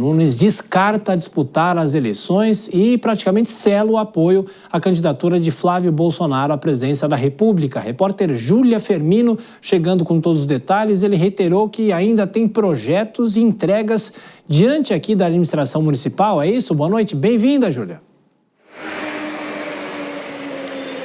Nunes descarta disputar as eleições e praticamente sela o apoio à candidatura de Flávio Bolsonaro à presidência da República. A repórter Júlia Firmino, chegando com todos os detalhes, ele reiterou que ainda tem projetos e entregas diante aqui da administração municipal. É isso? Boa noite, bem-vinda, Júlia.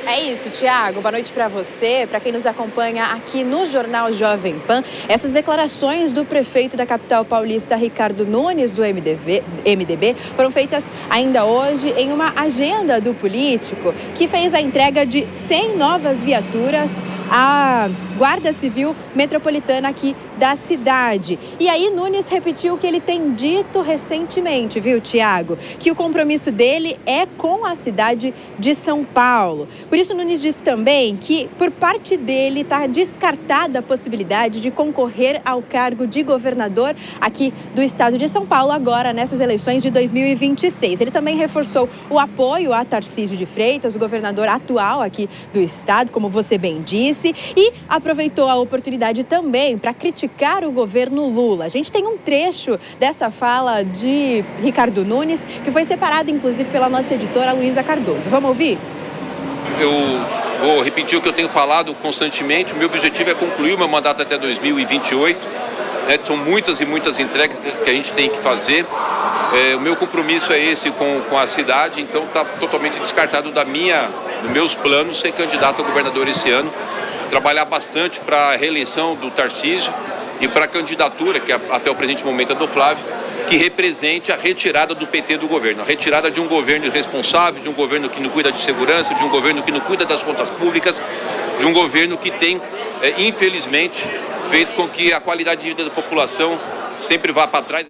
É isso, Tiago. Boa noite para você, para quem nos acompanha aqui no Jornal Jovem Pan. Essas declarações do prefeito da capital paulista, Ricardo Nunes, do MDB, foram feitas ainda hoje em uma agenda do político que fez a entrega de 100 novas viaturas à Guarda Civil Metropolitana aqui da cidade. E aí Nunes repetiu o que ele tem dito recentemente, viu, Tiago? Que o compromisso dele é com a cidade de São Paulo. Por isso, Nunes disse também que, por parte dele, está descartada a possibilidade de concorrer ao cargo de governador aqui do estado de São Paulo, agora nessas eleições de 2026. Ele também reforçou o apoio a Tarcísio de Freitas, o governador atual aqui do estado, como você bem disse, e aproveitou a oportunidade também para criticar o governo Lula. A gente tem um trecho dessa fala de Ricardo Nunes, que foi separado, inclusive, pela nossa editora Luísa Cardoso. Vamos ouvir? Eu vou repetir o que eu tenho falado constantemente. O meu objetivo é concluir o meu mandato até 2028. São muitas e muitas entregas que a gente tem que fazer. O meu compromisso é esse com a cidade, então está totalmente descartado dos meus planos ser candidato a governador esse ano. Trabalhar bastante para a reeleição do Tarcísio e para a candidatura, que até o presente momento é do Flávio, que represente a retirada do PT do governo, a retirada de um governo irresponsável, de um governo que não cuida de segurança, de um governo que não cuida das contas públicas, de um governo que tem, infelizmente, feito com que a qualidade de vida da população sempre vá para trás.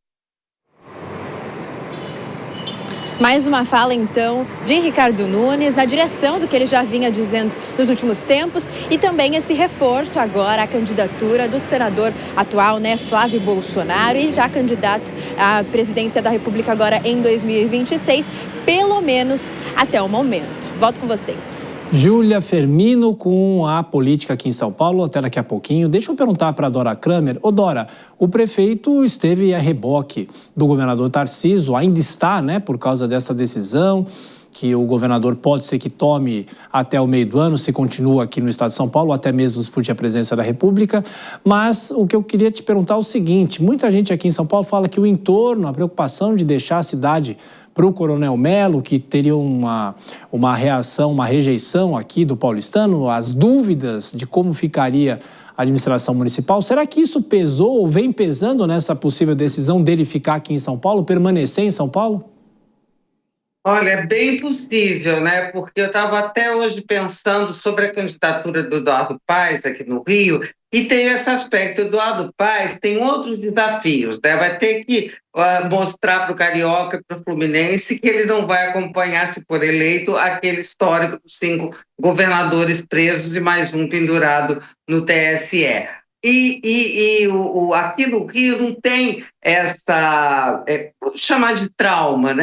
Mais uma fala, então, de Ricardo Nunes, na direção do que ele já vinha dizendo nos últimos tempos, e também esse reforço agora à candidatura do senador atual, Flávio Bolsonaro, e já candidato à presidência da República agora em 2026, pelo menos até o momento. Volto com vocês. Júlia Firmino com a política aqui em São Paulo, até daqui a pouquinho. Deixa eu perguntar para a Dora Kramer. Ô Dora, o prefeito esteve a reboque do governador Tarcísio, ainda está, por causa dessa decisão, que o governador pode ser que tome até o meio do ano, se continua aqui no estado de São Paulo, até mesmo disputar a presidência da República. Mas o que eu queria te perguntar é o seguinte, muita gente aqui em São Paulo fala que o entorno, a preocupação de deixar a cidade para o Coronel Melo, que teria uma reação, uma rejeição aqui do paulistano, as dúvidas de como ficaria a administração municipal. Será que isso pesou ou vem pesando nessa possível decisão dele ficar aqui em São Paulo, permanecer em São Paulo? Olha, é bem possível, porque eu estava até hoje pensando sobre a candidatura do Eduardo Paes aqui no Rio, e tem esse aspecto. O Eduardo Paes tem outros desafios, vai ter que mostrar para o Carioca e para o Fluminense que ele não vai acompanhar, se for eleito, aquele histórico dos 5 governadores presos e mais um pendurado no TSE. Aqui no Rio não tem essa, vou chamar de trauma,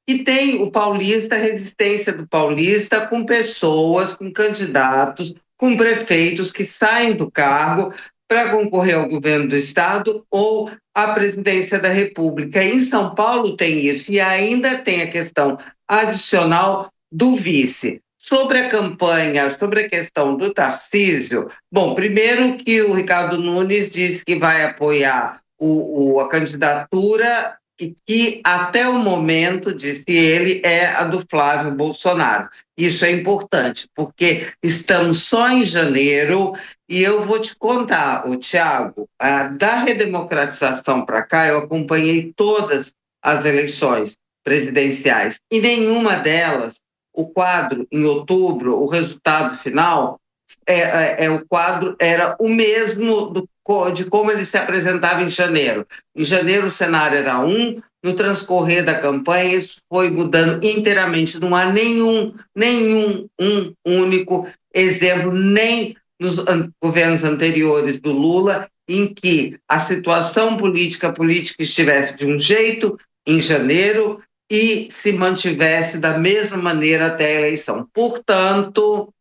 E tem o paulista, a resistência do paulista com pessoas, com candidatos, com prefeitos que saem do cargo para concorrer ao governo do estado ou à presidência da República. Em São Paulo tem isso, e ainda tem a questão adicional do vice. Sobre a campanha, sobre a questão do Tarcísio, bom, primeiro que o Ricardo Nunes disse que vai apoiar a candidatura que até o momento, disse ele, é a do Flávio Bolsonaro. Isso é importante, porque estamos só em janeiro e eu vou te contar, Tiago, da redemocratização para cá, eu acompanhei todas as eleições presidenciais e nenhuma delas, o quadro em outubro, o resultado final, o quadro era o mesmo de como ele se apresentava em janeiro. Em janeiro o cenário era no transcorrer da campanha isso foi mudando inteiramente. Não há nenhum único exemplo, nem nos governos anteriores do Lula, em que a situação política estivesse de um jeito em janeiro e se mantivesse da mesma maneira até a eleição. Portanto,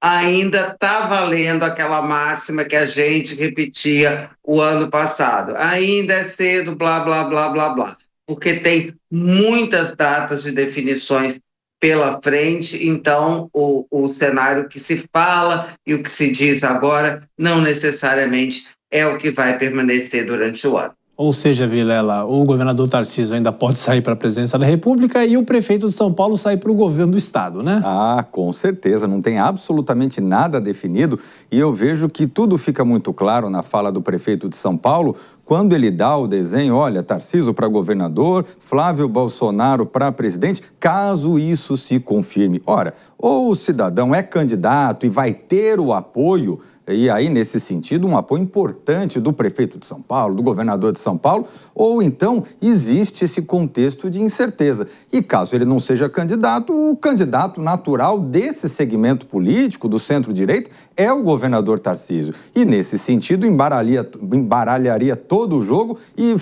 ainda está valendo aquela máxima que a gente repetia o ano passado. Ainda é cedo, blá, blá, blá, blá, blá. porque tem muitas datas de definições pela frente, então o cenário que se fala e o que se diz agora não necessariamente é o que vai permanecer durante o ano. Ou seja, Vilela, o governador Tarcísio ainda pode sair para a presidência da República e o prefeito de São Paulo sair para o governo do estado, né? Ah, com certeza, não tem absolutamente nada definido e eu vejo que tudo fica muito claro na fala do prefeito de São Paulo quando ele dá o desenho, olha, Tarcísio para governador, Flávio Bolsonaro para presidente, caso isso se confirme. Ora, ou o cidadão é candidato e vai ter o apoio, e aí, nesse sentido, um apoio importante do prefeito de São Paulo, do governador de São Paulo, ou então existe esse contexto de incerteza. E caso ele não seja candidato, o candidato natural desse segmento político, do centro-direita, é o governador Tarcísio. E, nesse sentido, embaralharia todo o jogo e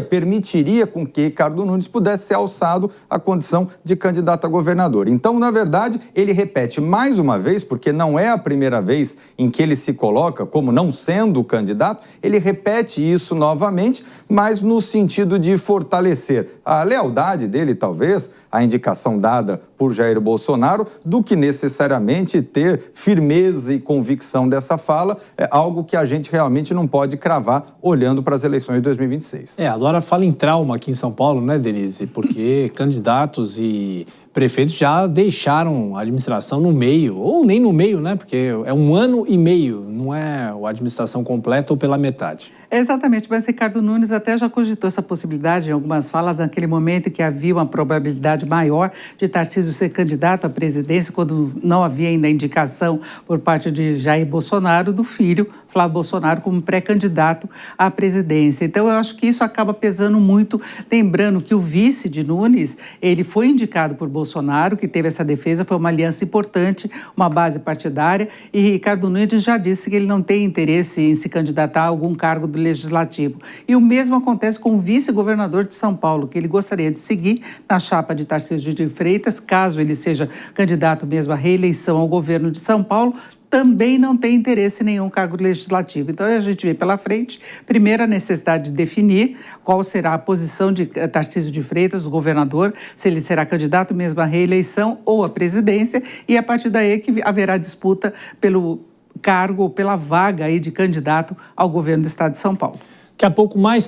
permitiria com que Ricardo Nunes pudesse ser alçado à condição de candidato a governador. Então, na verdade, ele repete mais uma vez, porque não é a primeira vez em que ele se coloca como não sendo o candidato, ele repete isso novamente, mas no sentido de fortalecer a lealdade dele, talvez, a indicação dada por Jair Bolsonaro, do que necessariamente ter firmeza e convicção dessa fala, é algo que a gente realmente não pode cravar olhando para as eleições de 2026. A Dora fala em trauma aqui em São Paulo, né, Denise? Porque candidatos e prefeitos já deixaram a administração no meio, ou nem no meio, né? Porque é 1 ano e meio, não é a administração completa ou pela metade. Exatamente, mas Ricardo Nunes até já cogitou essa possibilidade em algumas falas, naquele momento em que havia uma probabilidade maior de Tarcísio ser candidato à presidência, quando não havia ainda indicação por parte de Jair Bolsonaro, do filho, Flávio Bolsonaro, como pré-candidato à presidência. Então, eu acho que isso acaba pesando muito, lembrando que o vice de Nunes, ele foi indicado por Bolsonaro, que teve essa defesa, foi uma aliança importante, uma base partidária, e Ricardo Nunes já disse que ele não tem interesse em se candidatar a algum cargo do Legislativo. E o mesmo acontece com o vice-governador de São Paulo, que ele gostaria de seguir na chapa de Tarcísio de Freitas, caso ele seja candidato mesmo à reeleição ao governo de São Paulo, também não tem interesse em nenhum cargo legislativo. Então, a gente vê pela frente, primeiro, a necessidade de definir qual será a posição de Tarcísio de Freitas, o governador, se ele será candidato mesmo à reeleição ou à presidência, e a partir daí que haverá disputa pelo cargo ou pela vaga aí de candidato ao governo do estado de São Paulo. Daqui a pouco mais